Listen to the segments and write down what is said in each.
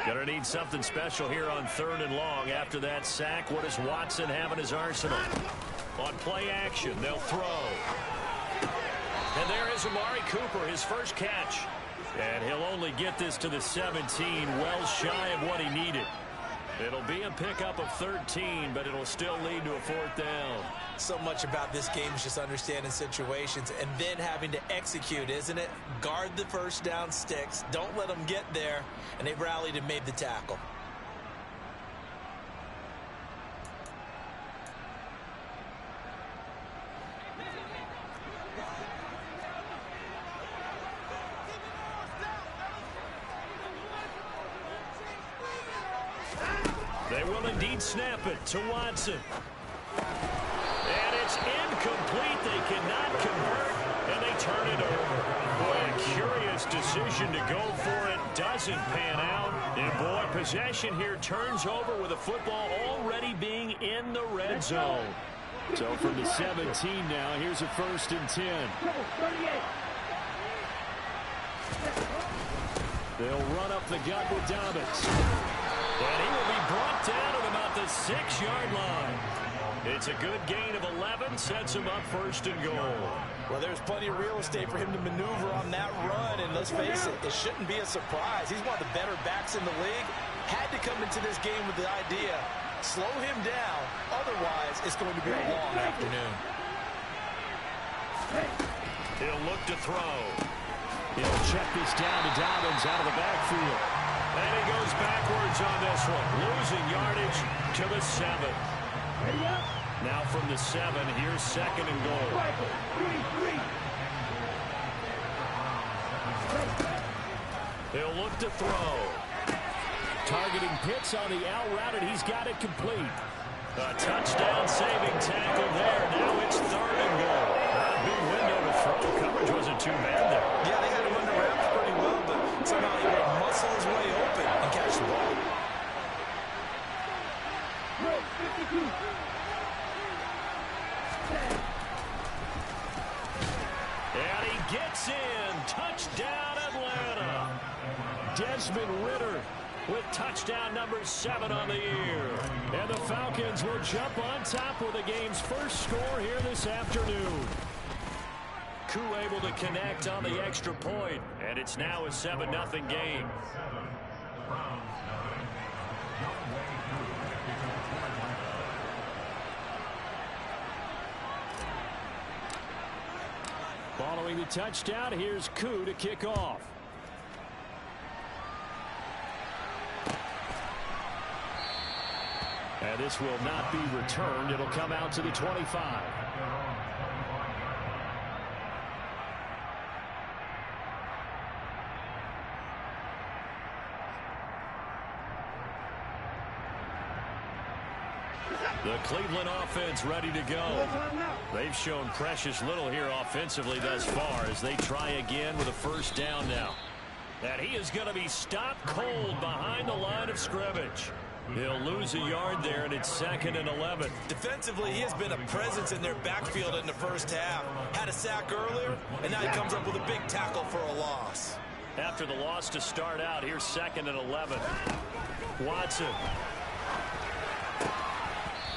Gonna need something special here on 3rd and long. After that sack, what does Watson have in his arsenal? On play action, they'll throw. And there is Amari Cooper, his first catch. And he'll only get this to the 17, well shy of what he needed. It'll be a pickup of 13, but it'll still lead to a 4th down. So much about this game is just understanding situations and then having to execute, isn't it? Guard the first down sticks. Don't let them get there. And they rallied and made the tackle. They will indeed snap it to Watson. And it's incomplete. They cannot convert, and they turn it over. Boy, a curious decision to go for it. Doesn't pan out. And boy, possession here turns over with the football already being in the red zone. So from the 17 now, here's a 1st and 10. They'll run up the gut with Dobbins. And he will be brought down at about the 6-yard line. It's a good gain of 11, sets him up 1st and goal. Well, there's plenty of real estate for him to maneuver on that run, and let's face it, it shouldn't be a surprise. He's one of the better backs in the league. Had to come into this game with the idea, slow him down, otherwise it's going to be a long afternoon. He'll look to throw. He'll check this down to Dobbins out of the backfield. And he goes backwards on this one, losing yardage to the 7. Now from the 7, here's 2nd and goal. He'll look to throw. Targeting Pitts on the out route, and he's got it complete. A touchdown saving tackle there. Now it's 3rd and goal. Not a big window to throw. Coverage wasn't too bad there. Yeah, they had him under wraps pretty well, but somehow he would muscle his way open and catch the ball. And he gets in. Touchdown, Atlanta. Desmond Ridder with touchdown number 7 on the year. And the Falcons will jump on top with the game's first score here this afternoon. Koo able to connect on the extra point, and it's now a 7-0 game. Following the touchdown, here's Koo to kick off. And this will not be returned. It'll come out to the 25. The Cleveland offense ready to go. They've shown precious little here offensively thus far as they try again with a 1st down now. And he is going to be stopped cold behind the line of scrimmage. He'll lose a yard there, and it's 2nd and 11. Defensively, he has been a presence in their backfield in the first half. Had a sack earlier, and now he comes up with a big tackle for a loss. After the loss to start out, here's 2nd and 11. Watson.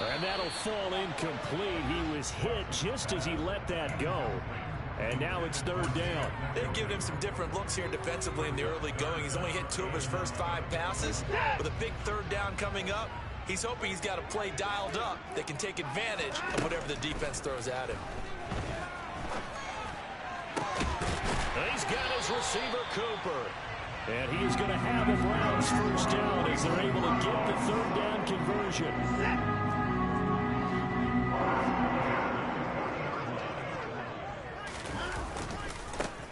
And that'll fall incomplete. He was hit just as he let that go. And now it's 3rd down. They've given him some different looks here defensively in the early going. He's only hit 2 of his first 5 passes. With a big 3rd down coming up, he's hoping he's got a play dialed up that can take advantage of whatever the defense throws at him. He's got his receiver, Cooper. And he is going to have a Browns 1st down as they're able to get the 3rd down conversion.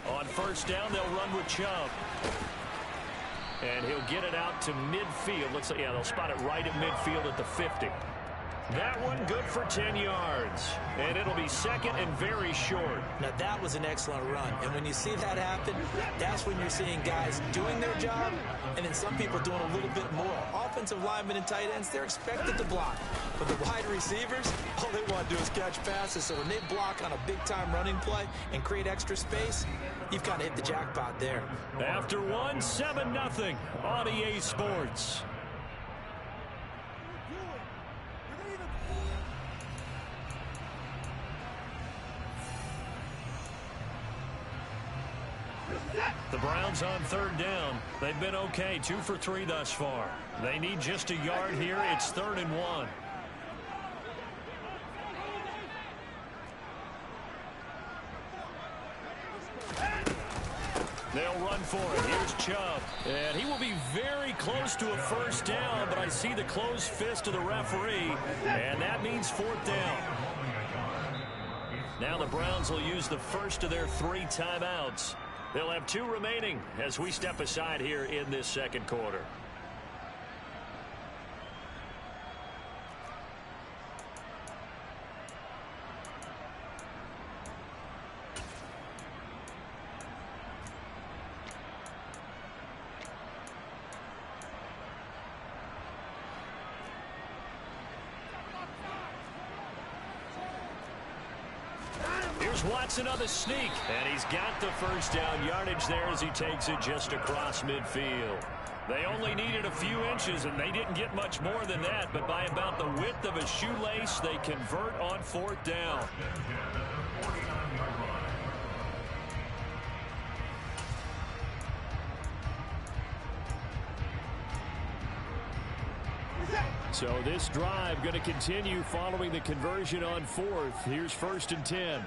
On 1st down, they'll run with Chubb. And he'll get it out to midfield. Looks like, yeah, they'll spot it right at midfield at the 50. That one good for 10 yards. And it'll be second and very short. Now, that was an excellent run. And when you see that happen, that's when you're seeing guys doing their job and then some people doing a little bit more. Offensive linemen and tight ends, they're expected to block. But the wide receivers, all they want to do is catch passes. So when they block on a big-time running play and create extra space, you've kind of hit the jackpot there. After one, 7-0 on EA Sports. The Browns on third down. They've been okay, 2 for 3 thus far. They need just a yard here. It's 3rd and 1. They'll run for it. Here's Chubb. And he will be very close to a first down, but I see the closed fist of the referee, and that means 4th down. Now the Browns will use the first of their 3 timeouts. They'll have 2 remaining as we step aside here in this second quarter. Watson on the sneak, and he's got the first down yardage there as he takes it just across midfield. They only needed a few inches, and they didn't get much more than that, but by about the width of a shoelace, they convert on 4th down. So this drive going to continue following the conversion on 4th. Here's 1st and 10.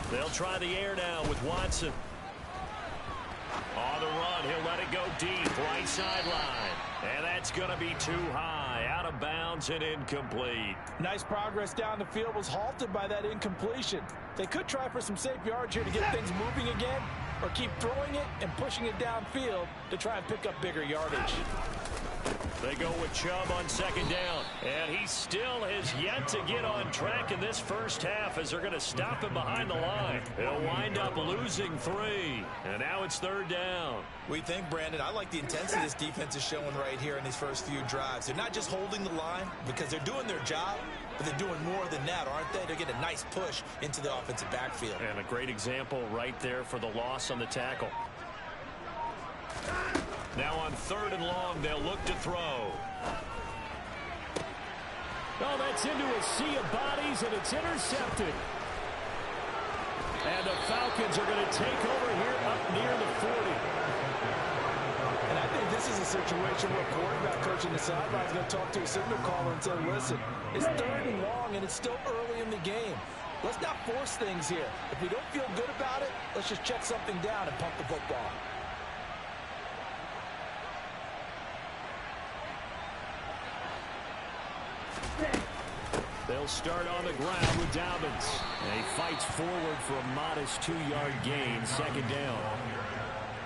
They'll try the air now with Watson. On the run, he'll let it go deep, right sideline. And that's going to be too high, out of bounds and incomplete. Nice progress down the field, was halted by that incompletion. They could try for some safe yards here to get things moving again, or keep throwing it and pushing it downfield to try and pick up bigger yardage. They go with Chubb on 2nd down, and he still has yet to get on track in this first half as they're going to stop him behind the line. He'll wind up losing 3, and now it's 3rd down. We think, Brandon, I like the intensity this defense is showing right here in these first few drives. They're not just holding the line because they're doing their job, but they're doing more than that, aren't they? They're getting a nice push into the offensive backfield. And a great example right there for the loss on the tackle. Now on 3rd and long, they'll look to throw. Oh, that's into a sea of bodies, and it's intercepted. And the Falcons are going to take over here up near the 40. And I think this is a situation where quarterback coach in the sideline is going to talk to a signal caller and say, listen, it's 3rd and long, and it's still early in the game. Let's not force things here. If we don't feel good about it, let's just check something down and pump the football. They'll start on the ground with Dobbins. And he fights forward for a modest 2-yard gain, 2nd down.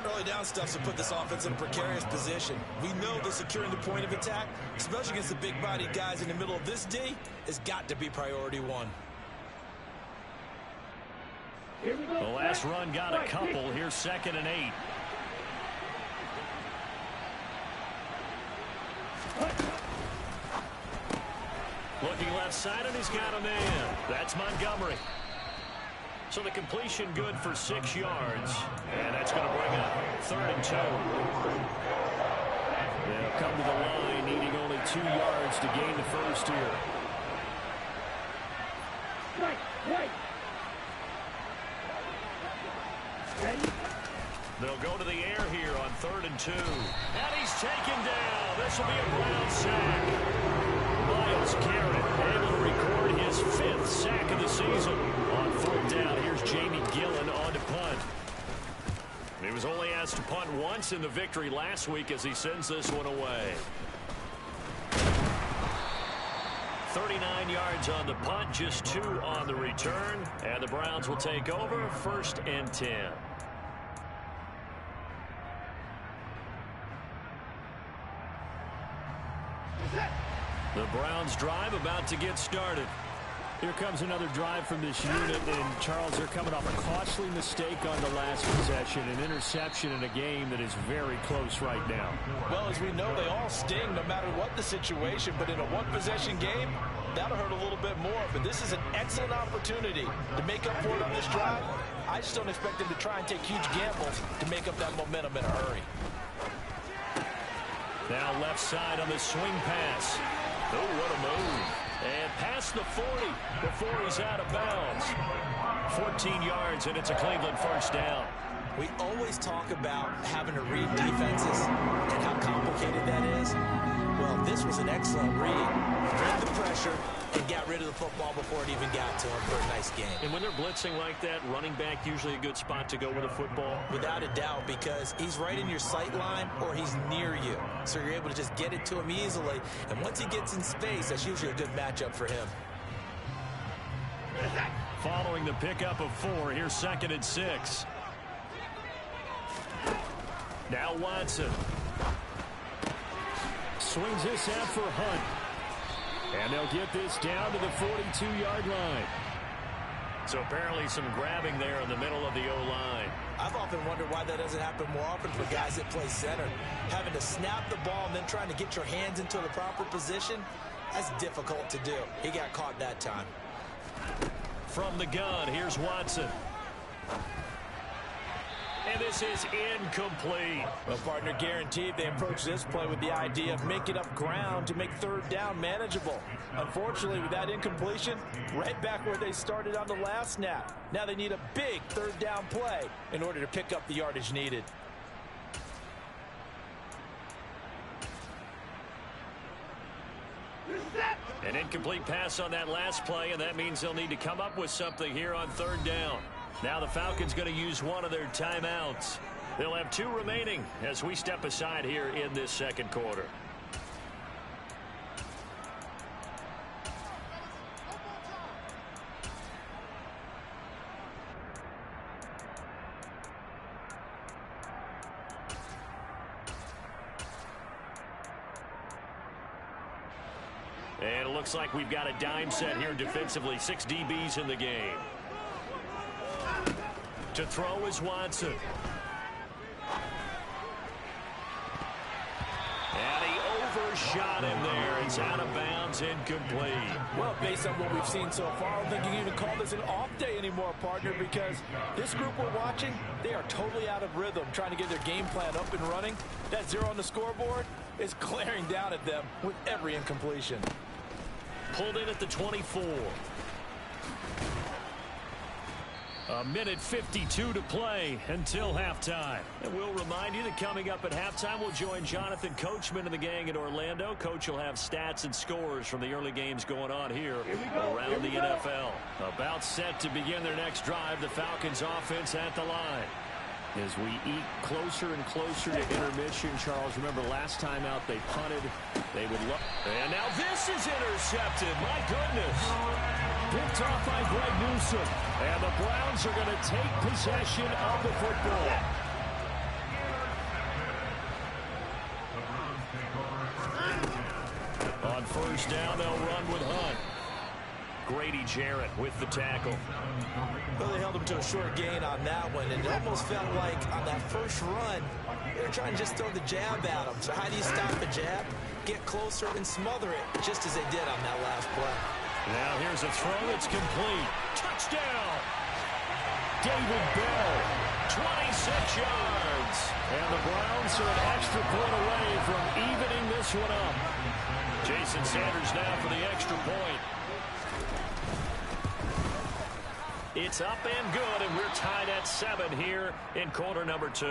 Early down stuff to put this offense in a precarious position. We know that securing the point of attack, especially against the big-body guys in the middle of this D, has got to be priority 1. The last run got a couple. Here's 2nd and 8. Looking left side, and he's got a man. That's Montgomery. So the completion good for 6 yards. And that's going to bring up 3rd and 2. They'll come to the line, needing only 2 yards to gain the first here. They'll go to the air here on 3rd and 2. And he's taken down. This will be a Brown sack. Myles Garrett able to record his 5th sack of the season. On 4th down, here's Jamie Gillen on to punt. He was only asked to punt once in the victory last week as he sends this one away. 39 yards on the punt, just 2 on the return. And the Browns will take over, 1st and 10. The Browns drive about to get started. Here comes another drive from this unit, and Charles, they're coming off a costly mistake on the last possession, an interception in a game that is very close right now. Well, as we know, they all sting no matter what the situation, but in a one-possession game, that'll hurt a little bit more. But this is an excellent opportunity to make up for it on this drive. I just don't expect them to try and take huge gambles to make up that momentum in a hurry. Now left side on the swing pass. Oh, what a move. And past the 40 before he's out of bounds. 14 yards, and it's a Cleveland first down. We always talk about having to read defenses and how complicated that is. Well, this was an excellent read. Read the pressure and got rid of the football before it even got to him for a nice game. And when they're blitzing like that, running back usually a good spot to go with a football? Without a doubt, because he's right in your sight line or he's near you. So you're able to just get it to him easily. And once he gets in space, that's usually a good matchup for him. Following the pickup of 4, here's 2nd and 6. Now Watson. Swings this out for Hunt. And they'll get this down to the 42-yard line. So apparently some grabbing there in the middle of the O-line. I've often wondered why that doesn't happen more often for guys that play center. Having to snap the ball and then trying to get your hands into the proper position, that's difficult to do. He got caught that time. From the gun, here's Watson. And this is incomplete. Well, partner, guaranteed they approach this play with the idea of making up ground to make 3rd down manageable. Unfortunately, with that incompletion, right back where they started on the last snap. Now they need a big 3rd down play in order to pick up the yardage needed. An incomplete pass on that last play, and that means they'll need to come up with something here on 3rd down. Now the Falcons going to use one of their timeouts. They'll have 2 remaining as we step aside here in this 2nd quarter. And it looks like we've got a dime set here defensively. 6 DBs in the game. To throw is Watson. And he overshot him there. It's out of bounds, incomplete. Well, based on what we've seen so far, I don't think you can even call this an off day anymore, partner, because this group we're watching, they are totally out of rhythm, trying to get their game plan up and running. That 0 on the scoreboard is glaring down at them with every incompletion. Pulled in at the 24. A minute 52 to play until halftime. And we'll remind you that coming up at halftime, we'll join Jonathan Coachman and the gang in Orlando. Coach will have stats and scores from the early games going on here around the NFL. About set to begin their next drive, the Falcons offense at the line. As we eat closer and closer to intermission, Charles, remember last time out they punted. They would look. And now this is intercepted. My goodness. Picked off by Greg Newsome. And the Browns are going to take possession of the football. On 1st down, they'll run with Hunt. Grady Jarrett with the tackle. Well, they held him to a short gain on that one, and it almost felt like on that first run, they were trying to just throw the jab at him. So how do you stop a jab? Get closer and smother it, just as they did on that last play. Now here's a throw that's complete. Touchdown! David Bell, 26 yards. And the Browns are an extra point away from evening this one up. Jason Sanders now for the extra point. It's up and good, and we're tied at 7 here in quarter number 2.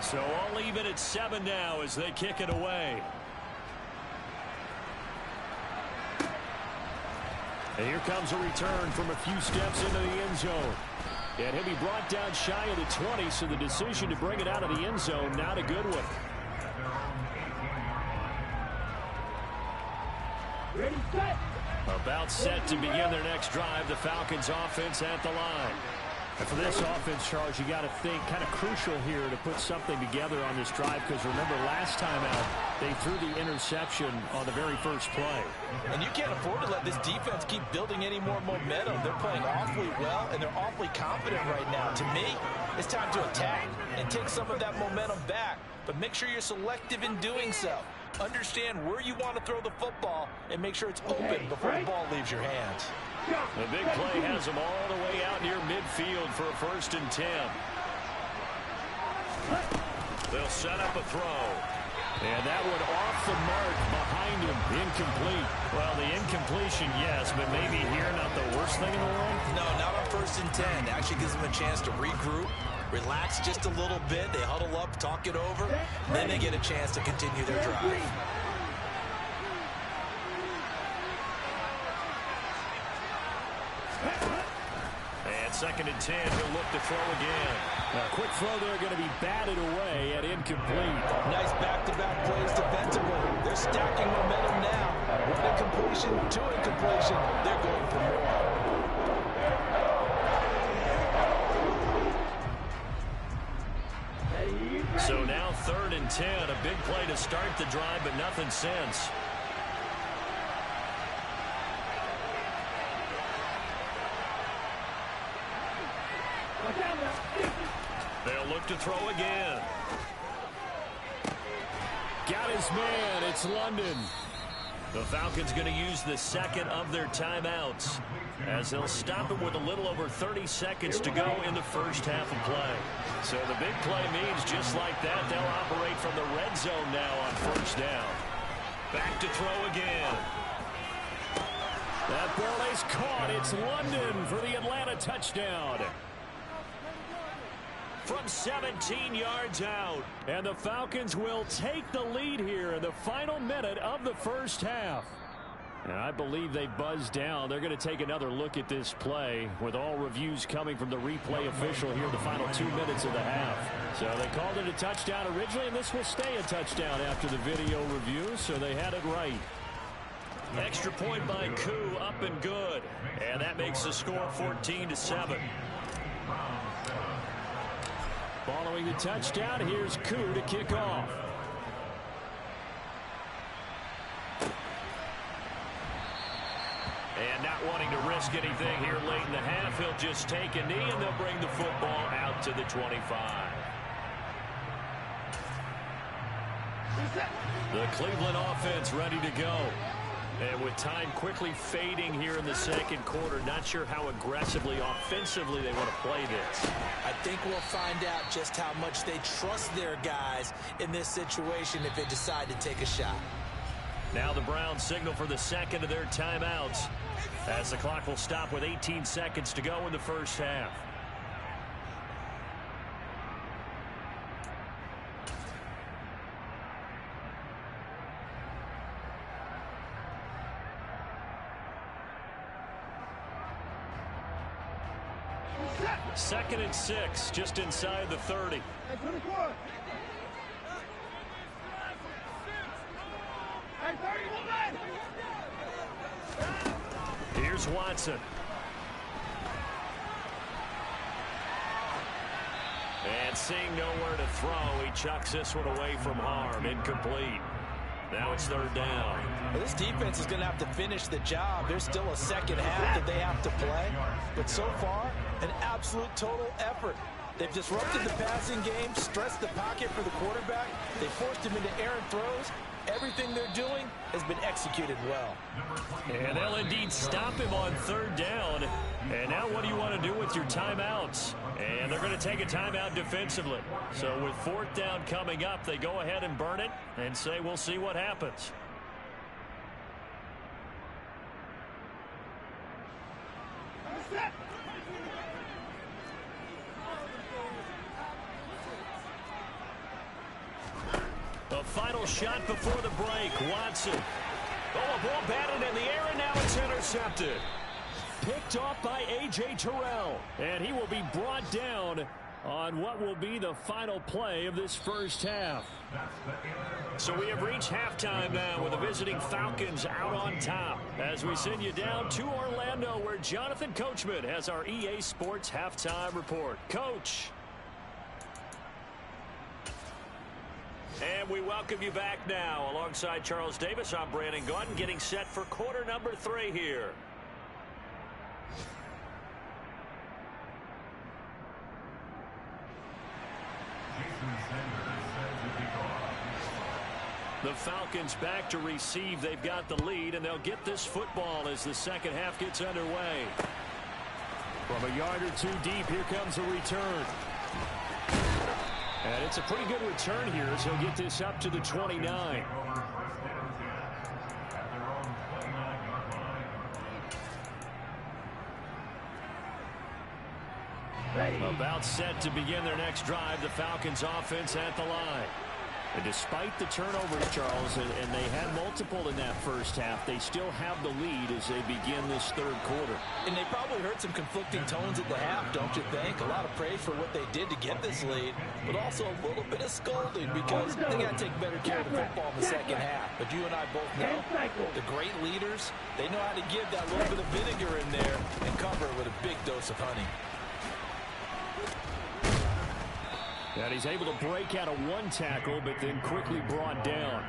So all even at 7 now as they kick it away. And here comes a return from a few steps into the end zone. And he'll be brought down shy of the 20, so the decision to bring it out of the end zone, not a good one. About set to begin their next drive. The Falcons offense at the line. And for this offense, Charles, you got to think kind of crucial here to put something together on this drive, because remember last time out they threw the interception on the very first play. And you can't afford to let this defense keep building any more momentum. They're playing awfully well, and they're awfully confident right now. To me, it's time to attack and take some of that momentum back, but make sure you're selective in doing so. Understand where you want to throw the football and make sure it's open before the ball leaves your hands. The big play has them all the way out near midfield for a 1st and 10. They'll set up a throw. And that one off the mark behind him. Incomplete. Well, the incompletion, yes, but maybe here not the worst thing in the world? No, not on 1st and 10. Actually gives them a chance to regroup, relax just a little bit. They huddle up, talk it over, then they get a chance to continue their drive. And 2nd and 10, he'll look to throw again. A quick throw there going to be batted away at incomplete. Nice back-to-back plays defensively. They're stacking momentum now. One incompletion, 2 incompletion. They're going for more. So now 3rd and 10, a big play to start the drive, but nothing since. They'll look to throw again. Got his man. It's London. The Falcons going to use the 2nd of their timeouts, as they'll stop it with a little over 30 seconds to go in the first half of play. So the big play means just like that, they'll operate from the red zone now on 1st down. Back to throw again. That ball is caught. It's London for the Atlanta touchdown. From 17 yards out. And the Falcons will take the lead here in the final minute of the first half. And I believe they buzzed down. They're going to take another look at this play, with all reviews coming from the replay official here in the final 2 minutes of the half. So they called it a touchdown originally, and this will stay a touchdown after the video review, so they had it right. Extra point by Koo, up and good. And that makes the score 14-7. Following the touchdown, here's Koo to kick off. And not wanting to risk anything here late in the half, he'll just take a knee, and they'll bring the football out to the 25. The Cleveland offense ready to go. And with time quickly fading here in the 2nd quarter, not sure how aggressively, offensively they want to play this. I think we'll find out just how much they trust their guys in this situation if they decide to take a shot. Now the Browns signal for the 2nd of their timeouts, as the clock will stop with 18 seconds to go in the first half. Second and 6, just inside the 30. Here's Watson. And seeing nowhere to throw, he chucks this one away from harm. Incomplete. Now it's 3rd down. Well, this defense is going to have to finish the job. There's still a 2nd half that they have to play. But so far, an absolute total effort. They've disrupted the passing game, stressed the pocket for the quarterback. They forced him into errant throws. Everything they're doing has been executed well. And they'll indeed stop him on 3rd down. And now what do you want to do with your timeouts? And they're going to take a timeout defensively. So with 4th down coming up, they go ahead and burn it and say we'll see what happens. The final shot before the break. Watson. Oh, a ball batted in the air, and now it's intercepted. Picked off by A.J. Terrell. And he will be brought down on what will be the final play of this first half. So we have reached halftime now with the visiting Falcons out on top. As we send you down to Orlando, where Jonathan Coachman has our EA Sports halftime report. Coach. And we welcome you back now. Alongside Charles Davis, I'm Brandon Gaudin, getting set for quarter number 3 here. The Falcons back to receive. They've got the lead, and they'll get this football as the second half gets underway. From a yard or two deep, here comes a return. And it's a pretty good return here as he'll get this up to the 29. About set to begin their next drive, the Falcons offense at the line. And despite the turnovers, Charles, and they had multiple in that first half, they still have the lead as they begin this third quarter. And they probably heard some conflicting tones at the half, don't you think? A lot of praise for what they did to get this lead, but also a little bit of scolding because they got to take better care of the football in the second half. But you and I both know the great leaders, they know how to give that little bit of vinegar in there and cover it with a big dose of honey. And he's able to break out of one tackle, but then quickly brought down.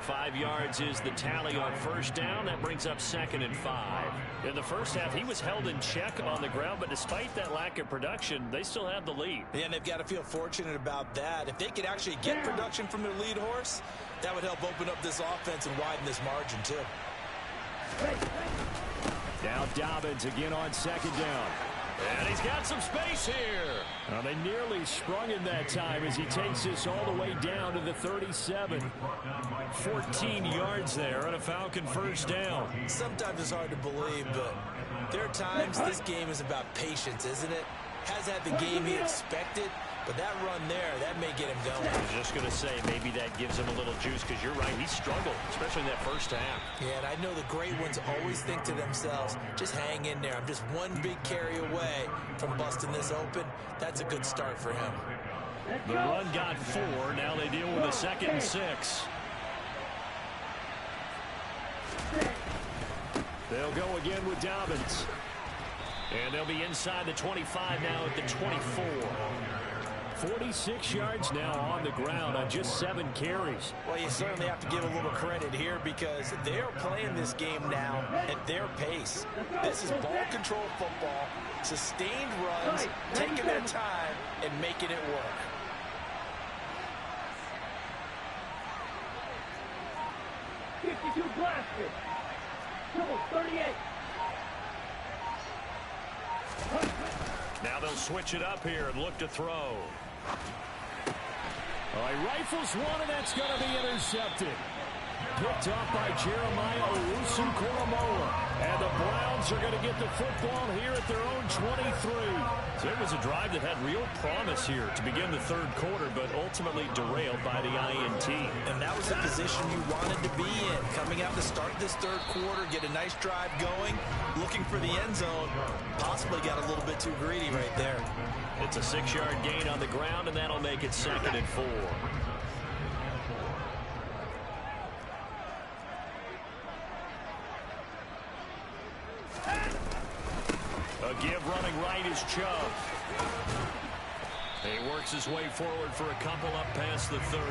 5 yards is the tally on first down. That brings up 2nd and 5. In the first half, he was held in check on the ground, but despite that lack of production, they still have the lead. Yeah, and they've got to feel fortunate about that. If they could actually get production from their lead horse, that would help open up this offense and widen this margin, too. Now Dobbins again on second down. And he's got some space here. Well, they nearly sprung him that time as he takes this all the way down to the 37. 14 yards there on a Falcon first down. Sometimes it's hard to believe, but there are times this game is about patience, isn't it? Has had the game he expected, but that run there, that may get him going. I was just going to say, maybe that gives him a little juice, because you're right, he struggled, especially in that first half. Yeah, and I know the great ones always think to themselves, just hang in there. I'm just one big carry away from busting this open. That's a good start for him. The run got 4. Now they deal with a 2nd and 6. They'll go again with Dobbins. And they'll be inside the 25 now at the 24. 46 yards now on the ground on just 7 carries. Well, you certainly have to give a little credit here because they're playing this game now at their pace. This is ball control football, sustained runs, taking their time and making it work. Blasted. 38. Now they'll switch it up here and look to throw. All right, rifles one, and that's going to be intercepted. Picked off by Jeremiah Owusu-Koramoah. And the Browns are going to get the football here at their own 23. So it was a drive that had real promise here to begin the third quarter, but ultimately derailed by the INT. And that was the position you wanted to be in. Coming out to start this third quarter, get a nice drive going, looking for the end zone. Possibly got a little bit too greedy right there. It's a 6-yard gain on the ground, and that'll make it 2nd and 4. A give running right is Chubb. He works his way forward for a couple up past the 30.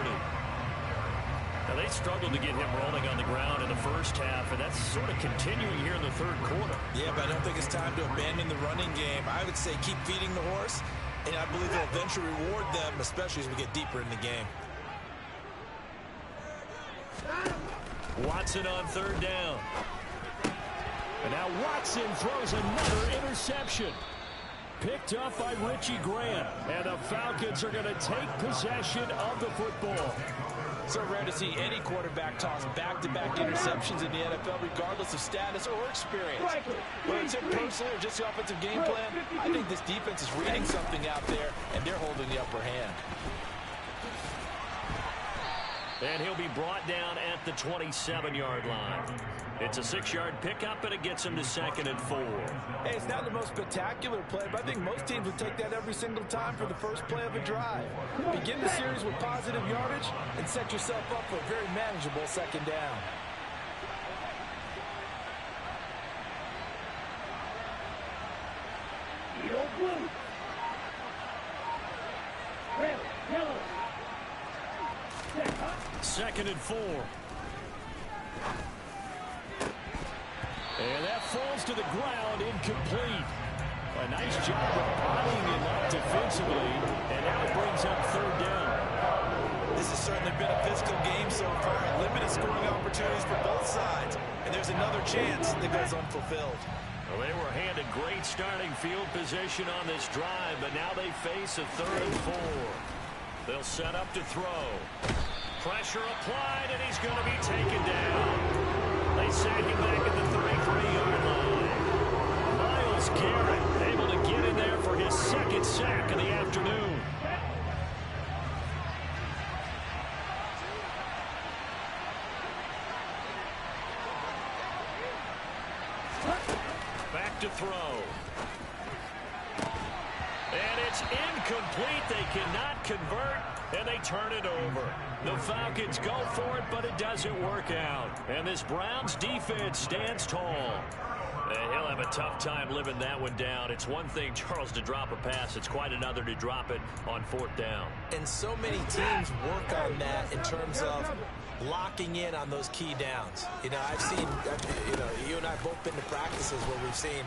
Now, they struggled to get him rolling on the ground in the first half, and that's sort of continuing here in the third quarter. Yeah, but I don't think it's time to abandon the running game. I would say keep feeding the horse, and I believe they'll eventually reward them, especially as we get deeper in the game. Watson on third down. And now Watson throws another interception. Picked up by Richie Grant. And the Falcons are going to take possession of the football. So rare to see any quarterback toss back-to-back interceptions in the NFL, regardless of status or experience. Whether it's him personally or just the offensive game plan, I think this defense is reading something out there, and they're holding the upper hand. And he'll be brought down at the 27-yard line. It's a 6-yard pickup, and it gets him to 2nd and 4. Hey, it's not the most spectacular play, but I think most teams would take that every single time for the first play of a drive. Begin the series with positive yardage and set yourself up for a very manageable 2nd down. Blue. Red, yellow. 2nd and 4. And that falls to the ground, incomplete. A nice job of bodying him up defensively, and now it brings up 3rd down. This has certainly been a physical game so far. Limited scoring opportunities for both sides. And there's another chance that goes unfulfilled. Well, they were handed great starting field position on this drive, but now they face a 3rd and 4. They'll set up to throw. Pressure applied, and he's going to be taken down. They sack him back at the 33-yard line. Myles Garrett able to get in there for his 2nd sack of the afternoon. Back to throw. And it's incomplete. They cannot convert, and they turn it over. The Falcons go for it, but it doesn't work out. And this Browns defense stands tall. And he'll have a tough time living that one down. It's one thing, Charles, to drop a pass. It's quite another to drop it on 4th down. And so many teams work on that in terms of locking in on those key downs. You know, I've seen, you and I have both been to practices where we've seen,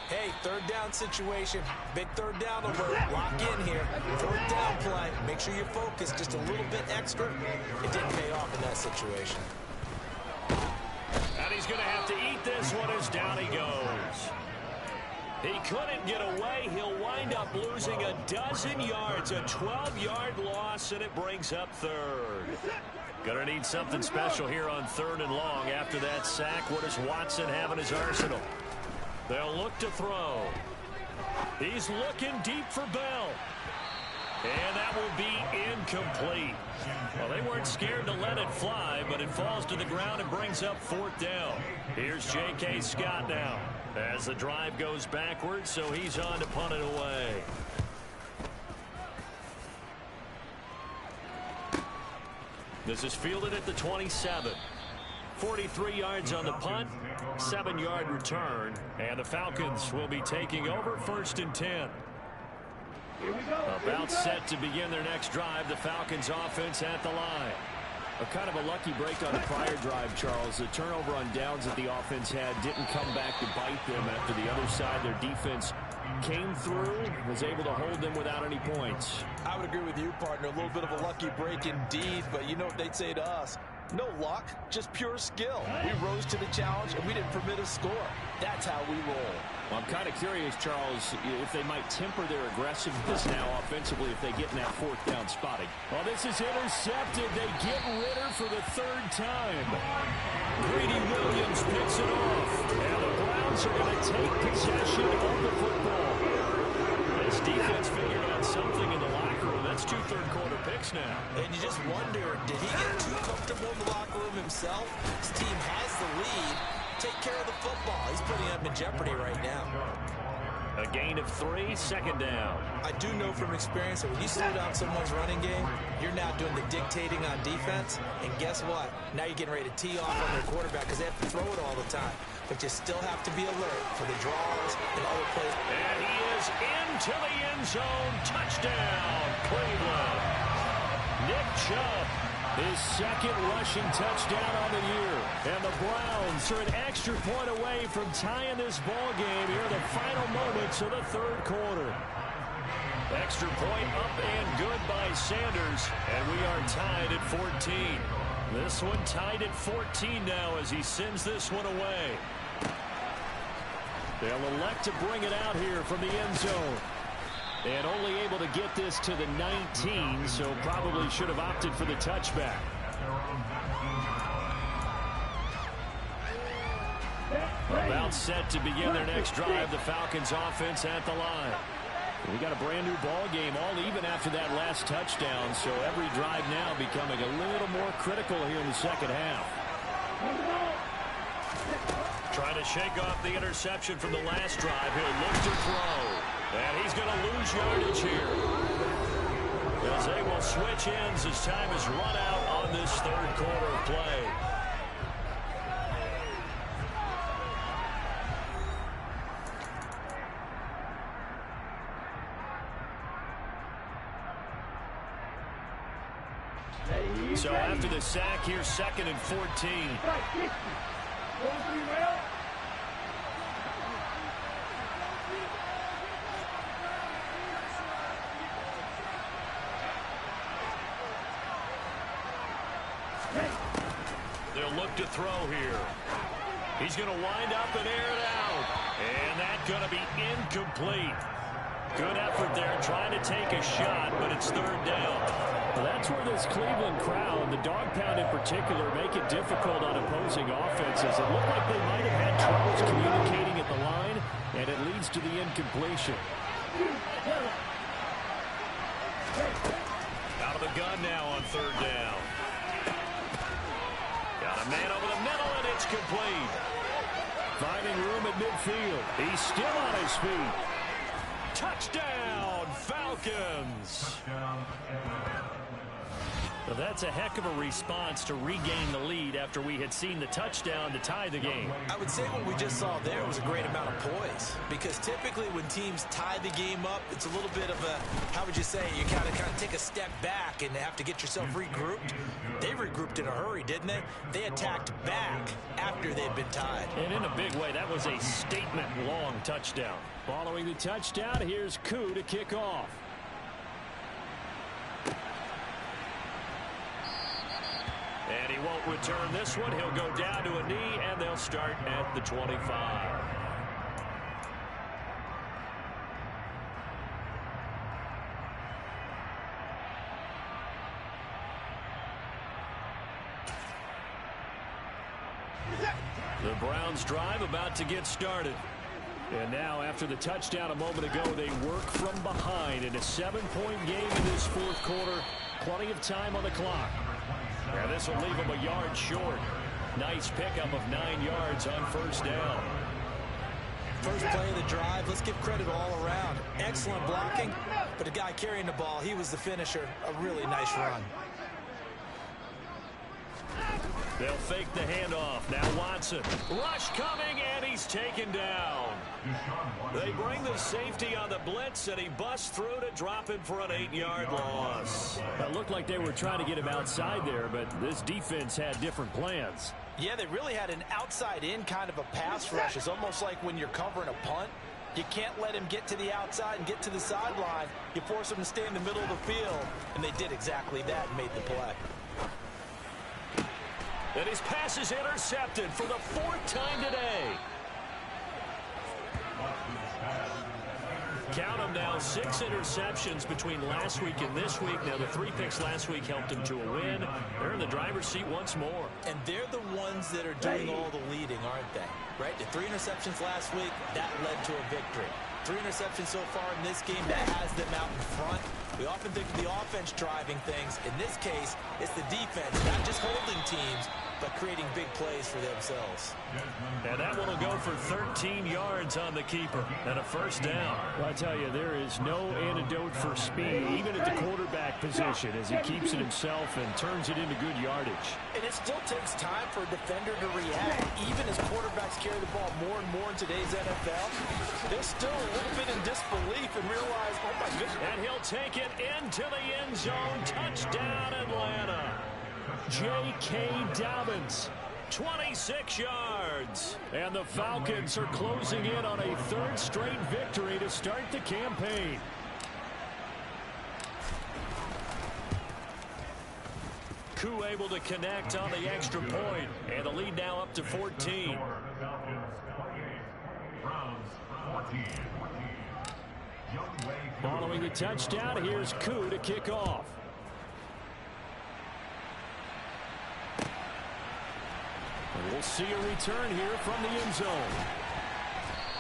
hey, 3rd down situation, big 3rd down alert, lock in here, 4th down play, make sure you focus just a little bit extra. It didn't pay off in that situation. And he's going to have to eat this one as down he goes. He couldn't get away. He'll wind up losing a dozen yards, a 12-yard loss, and it brings up 3rd. Going to need something special here on 3rd and long. After that sack, what does Watson have in his arsenal? They'll look to throw. He's looking deep for Bell. And that will be incomplete. Well, they weren't scared to let it fly, but it falls to the ground and brings up 4th down. Here's J.K. Scott now as the drive goes backwards, so he's on to punt it away. This is fielded at the 27. 43 yards on the punt, 7-yard return, and the Falcons will be taking over 1st and 10. About set to begin their next drive. The Falcons offense at the line. A kind of a lucky break on the prior drive, Charles. The turnover on downs that the offense had didn't come back to bite them after the other side. Their defense came through, was able to hold them without any points. I would agree with you, partner. A little bit of a lucky break indeed, but you know what they'd say to us. No luck, just pure skill. We rose to the challenge, and we didn't permit a score. That's how we roll. Well, I'm kind of curious, Charles, if they might temper their aggressiveness now offensively if they get in that 4th down spotting. Well, this is intercepted. They get Ritter for the 3rd time. Greedy Williams picks it off. And the Browns are going to take possession of the football. This defense figured out something in the locker room. That's 2 third-quarter picks now. And you just wonder, did he get too comfortable in the locker room himself? His team has the lead. Take care of the football. He's putting them in jeopardy right now. A gain of 3, 2nd down. I do know from experience that when you slow down someone's running game, you're now doing the dictating on defense. And guess what? Now you're getting ready to tee off on their quarterback because they have to throw it all the time. But you still have to be alert for the draws and other plays. And he is into the end zone. Touchdown, Cleveland. Nick Chubb. His 2nd rushing touchdown on the year. And the Browns are an extra point away from tying this ball game here in the final moments of the 3rd quarter. Extra point up and good by Sanders. And we are tied at 14. This one tied at 14 now as he sends this one away. They'll elect to bring it out here from the end zone. And only able to get this to the 19, so probably should have opted for the touchback. About set to begin their next drive. The Falcons offense at the line. We got a brand new ball game, all even after that last touchdown, so every drive now becoming a little more critical here in the 2nd half. Trying to shake off the interception from the last drive. He'll look to throw. And he's going to lose yardage here. As they will switch ends as time is run out on this third quarter of play. So after the sack, here's 2nd and 14. They'll look to throw here. He's going to wind up and air it out. And that's going to be incomplete. Good effort there trying to take a shot, but it's 3rd down. Well, that's where this Cleveland crowd, the dog pound in particular, make it difficult on opposing offenses. It looked like they might have had troubles communicating at the line, and it leads to the incompletion. Out of the gun now on 3rd down. Got a man over the middle, and it's complete. Finding room at midfield. He's still on his feet. Touchdown, Falcons. Well, that's a heck of a response to regain the lead after we had seen the touchdown to tie the game. I would say what we just saw there was a great amount of poise, because typically when teams tie the game up, it's a little bit of a, how would you say, you kind of take a step back and have to get yourself regrouped. They regrouped in a hurry, didn't they? They attacked back after they'd been tied. And in a big way, that was a statement-long touchdown. Following the touchdown, here's Koo to kick off. And he won't return this one. He'll go down to a knee, and they'll start at the 25. The Browns drive about to get started. And now, after the touchdown a moment ago, they work from behind in a 7-point game in this 4th quarter. Plenty of time on the clock. And this will leave him a yard short. Nice pickup of 9 yards on 1st down. First play of the drive, let's give credit all around. Excellent blocking, but the guy carrying the ball, he was the finisher. A really nice run. They'll fake the handoff. Now Watson. Rush coming, and he's taken down. They bring the safety on the blitz, and he busts through to drop him for an 8-yard loss. It looked like they were trying to get him outside there, but this defense had different plans. Yeah, they really had an outside-in kind of a pass rush. It's almost like when you're covering a punt. You can't let him get to the outside and get to the sideline. You force him to stay in the middle of the field, and they did exactly that and made the play. And his pass is intercepted for the 4th time today. Count them now, 6 interceptions between last week and this week. Now, the 3 picks last week helped him to a win. They're in the driver's seat once more. And they're the ones that are doing all the leading, aren't they? Right? The 3 interceptions last week, that led to a victory. 3 interceptions so far in this game, that has them out in front. We often think of the offense driving things. In this case, it's the defense, not just holding teams, but creating big plays for themselves. And that one will go for 13 yards on the keeper and a 1st down. Well, I tell you, there is no antidote for speed, even at the quarterback position, as he keeps it himself and turns it into good yardage. And it still takes time for a defender to react. Even as quarterbacks carry the ball more and more in today's NFL, they're still a little bit in disbelief and realize, oh my goodness. And he'll take it into the end zone. Touchdown, Atlanta. J.K. Dobbins, 26 yards. And the Falcons are closing in on a 3rd straight victory to start the campaign. Koo able to connect on the extra point. And the lead now up to 14. Following the touchdown, here's Koo to kick off. And we'll see a return here from the end zone.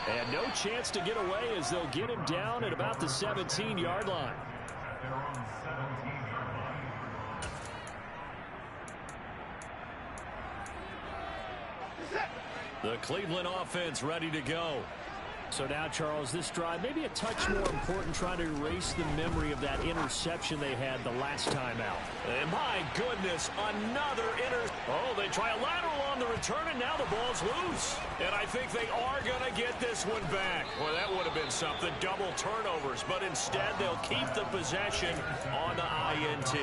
And no chance to get away as they'll get him down at about the 17-yard line. The Cleveland offense ready to go. So now, Charles, this drive maybe a touch more important, trying to erase the memory of that interception they had the last time out. And my goodness, another Oh, they try a lateral on the return, and now the ball's loose. And I think they are going to get this one back. Well, that would have been something, double turnovers. But instead, they'll keep the possession on the INT.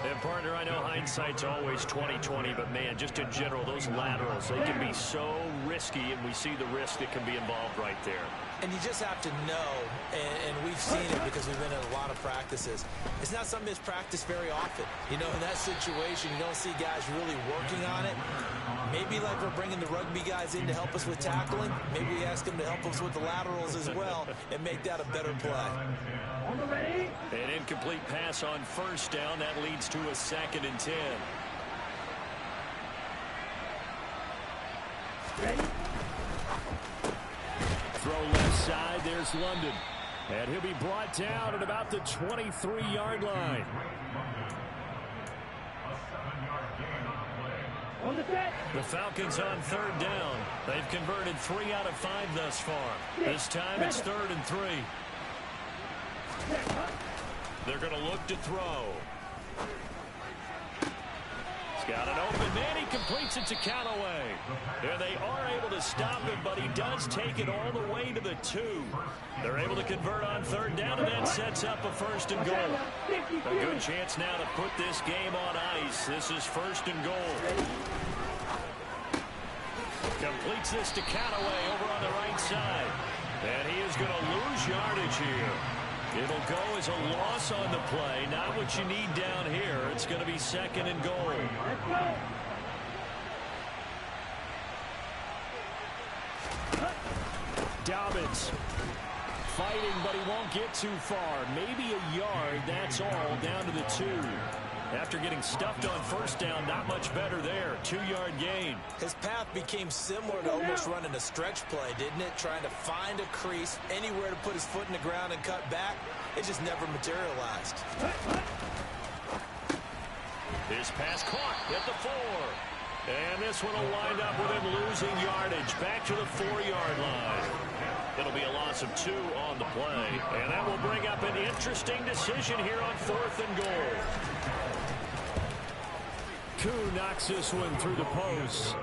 And, partner, I know hindsight's always 20/20, but, man, just in general, those laterals, they can be so risky, and we see the risk that can be involved right there. And you just have to know, and we've seen it because we've been in a lot of practices. It's not something that's practiced very often. You know, in that situation, you don't see guys really working on it. Maybe like we're bringing the rugby guys in to help us with tackling. Maybe we ask them to help us with the laterals as well and make that a better play. An incomplete pass on first down. That leads to a 2nd and 10. Throw left side. There's London. And he'll be brought down at about the 23-yard line. The Falcons on 3rd down. They've converted 3 out of 5 thus far. This time it's 3rd and 3. They're going to look to throw. He's got an open man. He completes it to Callaway. And they are able to stop him, but he does take it all the way to the 2. They're able to convert on 3rd down, and that sets up a 1st and goal. A good chance now to put this game on ice. This is 1st and goal. Completes this to Callaway over on the right side. And he is going to lose yardage here. It'll go as a loss on the play. Not what you need down here. It's going to be 2nd and goal. Dobbins fighting, but he won't get too far. Maybe a yard. That's all. Down to the 2. After getting stuffed on 1st down, not much better there. 2-yard gain. His path became similar to almost running a stretch play, didn't it? Trying to find a crease, anywhere to put his foot in the ground and cut back. It just never materialized. His pass caught at the 4. And this one will wind up with him losing yardage back to the 4-yard line. It'll be a loss of 2 on the play. And that will bring up an interesting decision here on 4th and goal. Koo knocks this one through the post.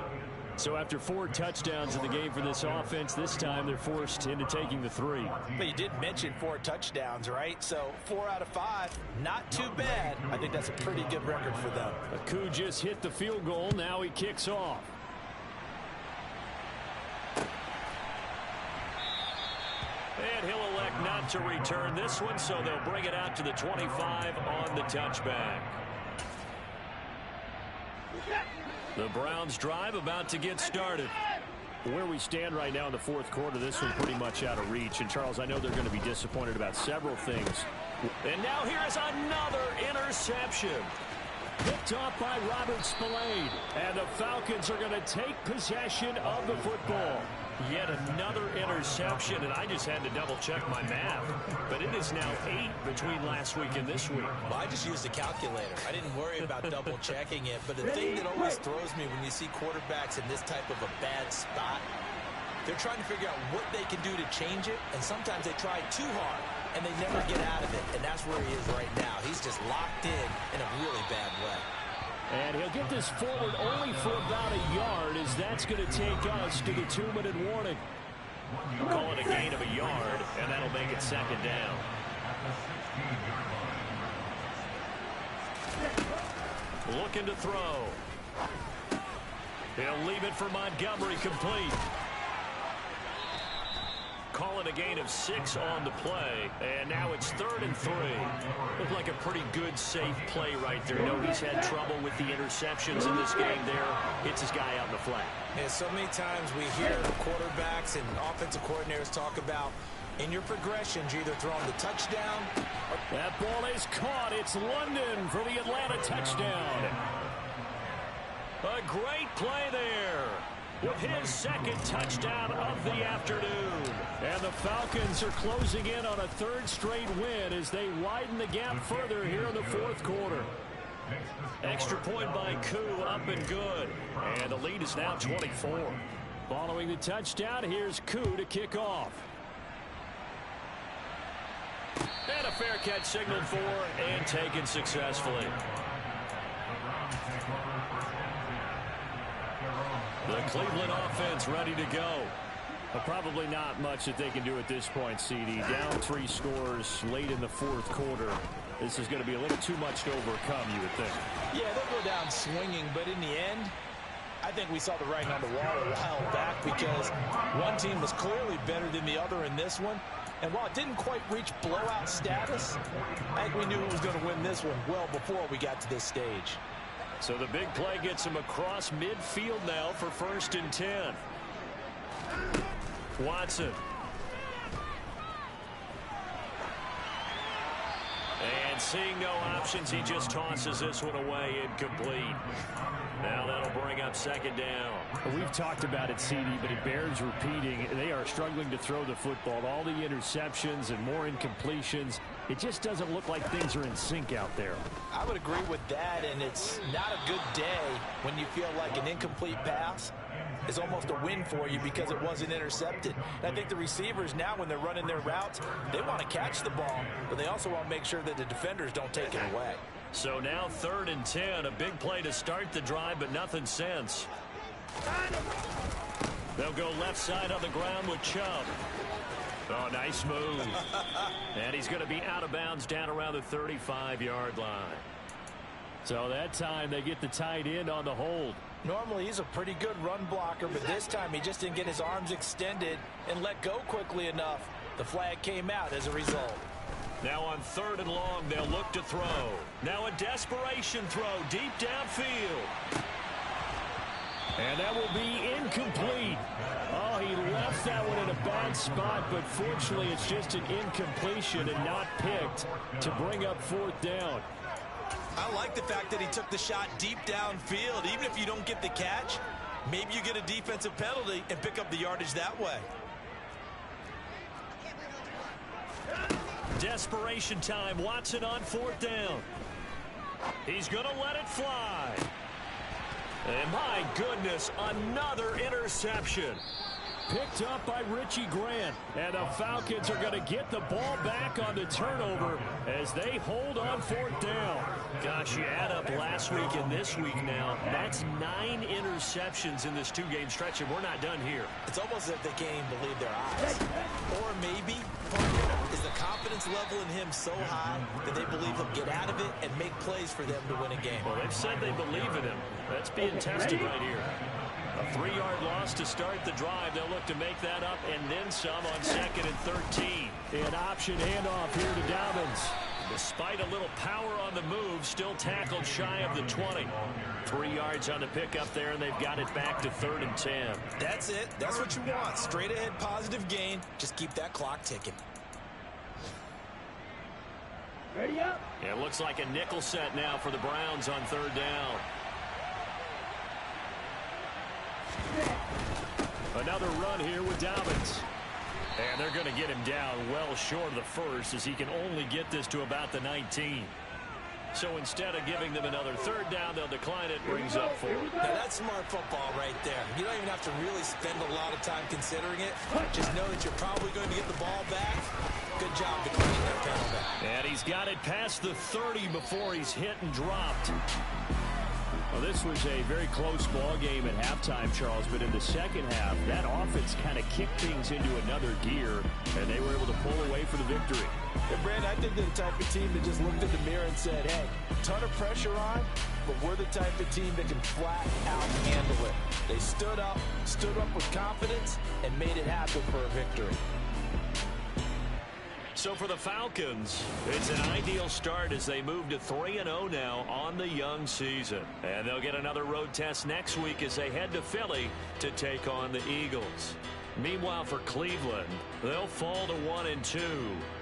So after 4 touchdowns in the game for this offense, this time they're forced into taking the 3. But you did mention 4 touchdowns, right? So 4 out of 5, not too bad. I think that's a pretty good record for them. Koo just hit the field goal. Now he kicks off. And he'll elect not to return this one, so they'll bring it out to the 25 on the touchback. The Browns drive about to get started. Where we stand right now in the 4th quarter, this one pretty much out of reach. And, Charles, I know they're going to be disappointed about several things. And now here's another interception. Picked off by Robert Spillane. And the Falcons are going to take possession of the football. Yet another interception, and I just had to double-check my math. But it is now 8 between last week and this week. Well, I just used a calculator. I didn't worry about double-checking it. But the thing that always throws me when you see quarterbacks in this type of a bad spot, they're trying to figure out what they can do to change it, and sometimes they try too hard, and they never get out of it. And that's where he is right now. He's just locked in a really bad way. And he'll get this forward only for about a yard, as that's going to take us to the 2-minute warning. Call it a gain of a yard, and that'll make it 2nd down. Looking to throw. He'll leave it for Montgomery, complete. Call it a gain of 6 on the play, and now it's 3rd and 3. Looked like a pretty good, safe play right there. No, he's had trouble with the interceptions in this game there. Hits his guy out in the flat. And so many times we hear quarterbacks and offensive coordinators talk about in your progressions, you're either throwing the touchdown. That ball is caught. It's London for the Atlanta touchdown. A great play there, with his 2nd touchdown of the afternoon. And the Falcons are closing in on a 3rd straight win as they widen the gap further here in the 4th quarter. Extra point by Koo, up and good. And the lead is now 24. Following the touchdown, here's Koo to kick off. And a fair catch signaled for and taken successfully. The Cleveland offense ready to go. But probably not much that they can do at this point, CD. Down 3 scores late in the fourth quarter. This is going to be a little too much to overcome, you would think. Yeah, they'll go down swinging, but in the end, I think we saw the writing on the wall a while back because one team was clearly better than the other in this one. And while it didn't quite reach blowout status, I think we knew who was going to win this one well before we got to this stage. So the big play gets him across midfield now for 1st and 10. Watson. And seeing no options, he just tosses this one away, incomplete. Now that'll bring up 2nd down. We've talked about it, CD, but it bears repeating. They are struggling to throw the football. All the interceptions and more incompletions. It just doesn't look like things are in sync out there. I would agree with that, and it's not a good day when you feel like an incomplete pass is almost a win for you because it wasn't intercepted. And I think the receivers now, when they're running their routes, they want to catch the ball, but they also want to make sure that the defenders don't take it away. So now 3rd and 10, a big play to start the drive, but nothing since. They'll go left side on the ground with Chubb. Oh, nice move. And he's going to be out of bounds down around the 35-yard line. So that time they get the tight end on the hold. Normally he's a pretty good run blocker, but this time he just didn't get his arms extended and let go quickly enough. The flag came out as a result. Now on 3rd and long, they'll look to throw. Now a desperation throw deep downfield. And that will be incomplete. Oh, he left that one in a bad spot, but fortunately it's just an incompletion and not picked to bring up 4th down. I like the fact that he took the shot deep downfield. Even if you don't get the catch, maybe you get a defensive penalty and pick up the yardage that way. Desperation time. Watson on 4th down. He's going to let it fly. And my goodness, another interception. Picked up by Richie Grant. And the Falcons are going to get the ball back on the turnover as they hold on 4th down. Gosh, you add up last week and this week now. That's 9 interceptions in this 2-game stretch, and we're not done here. It's almost as if they can't even believe their eyes. Or maybe is the confidence level in him so high that they believe he'll get out of it and make plays for them to win a game. Well, they've said they believe in him. That's being tested right here. A 3-yard loss to start the drive. They'll look to make that up and then some on 2nd and 13. An option handoff here to Dobbins. Despite a little power on the move, still tackled shy of the 20. 3 yards on the pickup there, and they've got it back to 3rd and 10. That's it. That's what you want. Straight ahead positive gain. Just keep that clock ticking. Ready up. It looks like a nickel set now for the Browns on 3rd down. Another run here with Dobbins. And they're going to get him down well short of the first as he can only get this to about the 19. So instead of giving them another 3rd down, they'll decline it, brings up 4. Now that's smart football right there. You don't even have to really spend a lot of time considering it. Just know that you're probably going to get the ball back. Good job declining that penalty. And he's got it past the 30 before he's hit and dropped. Well, this was a very close ball game at halftime, Charles, but in the second half, that offense kind of kicked things into another gear, and they were able to pull away for the victory. And Brandon, I think they're the type of team that just looked in the mirror and said, hey, ton of pressure on, but we're the type of team that can flat out handle it. They stood up with confidence, and made it happen for a victory. So for the Falcons, it's an ideal start as they move to 3-0 now on the young season. And they'll get another road test next week as they head to Philly to take on the Eagles. Meanwhile, for Cleveland, they'll fall to 1-2.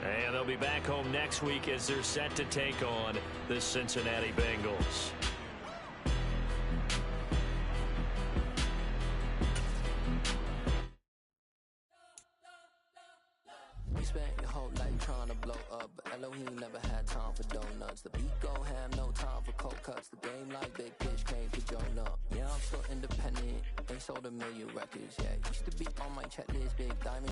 And they'll be back home next week as they're set to take on the Cincinnati Bengals. We spent your whole life trying to blow up, but Elohim never had time for donuts. The beat go ham, no time for cold cuts. The game like Big Pitch came for Jonah. Yeah, I'm still independent. They sold 1 million records, yeah. Used to be on my checklist, big diamond.